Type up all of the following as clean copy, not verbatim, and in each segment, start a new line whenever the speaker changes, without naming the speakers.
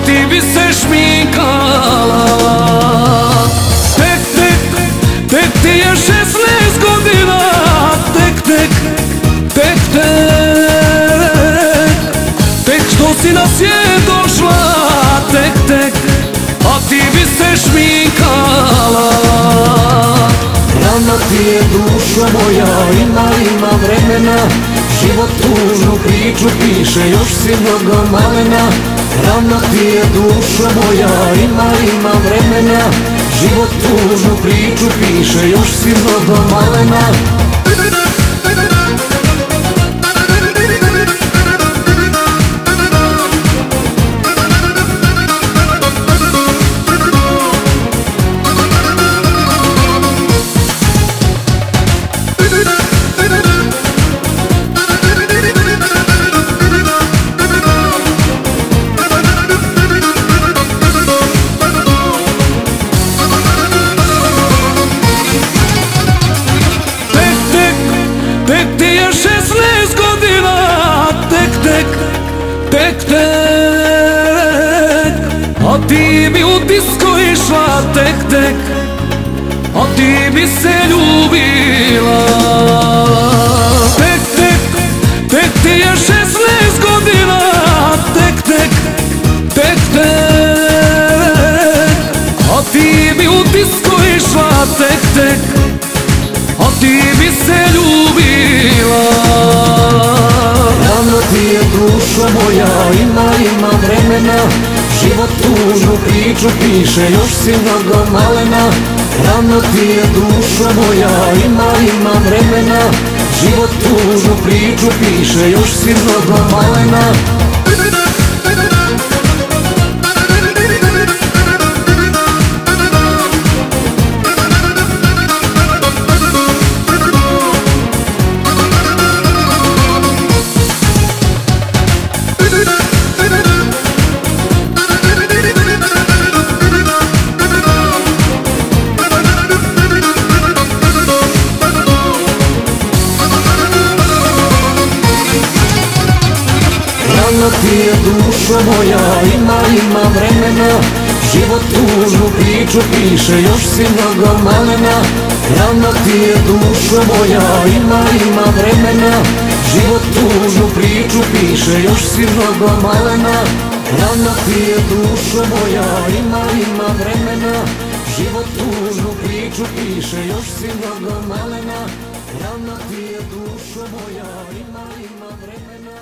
ti bi se šminkala. Tek ti je 16 godina, tek što si na svijet došla, tek, a ti bi se šminkala.
Rano ti je dušo moja, ima vremena, život tužnu priču piše, još si mnogo malena. Rano ti je dušo moja, ima vremena, život tužnu priču piše, još si mnogo malena.
Tek ti je 16 godina, tek, a ti bi u disko išla, tek, a ti bi se ljubila. Tek ti je 16 godina, tek, a ti bi u disko išla, tek, a ti bi se ljubila.
Rano ti je dušo moja, ima vremena, život tužnu priču piše, još si mnogo malena. Rano ti je dušo moja, ima vremena, život tužnu priču piše, još si mnogo malena. Rano ti je dušo moja, ima vremena, život tužnu priču piše, još si mnogo malena. Rano ti je dušo moja, ima vremena, život tužnu priču piše, još si mnogo malena. Rano ti je dušo moja, ima vremena, život tužnu priču piše, još si mnogo malena. Rano ti je dušo moja, ima vremena,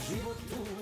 život tužnu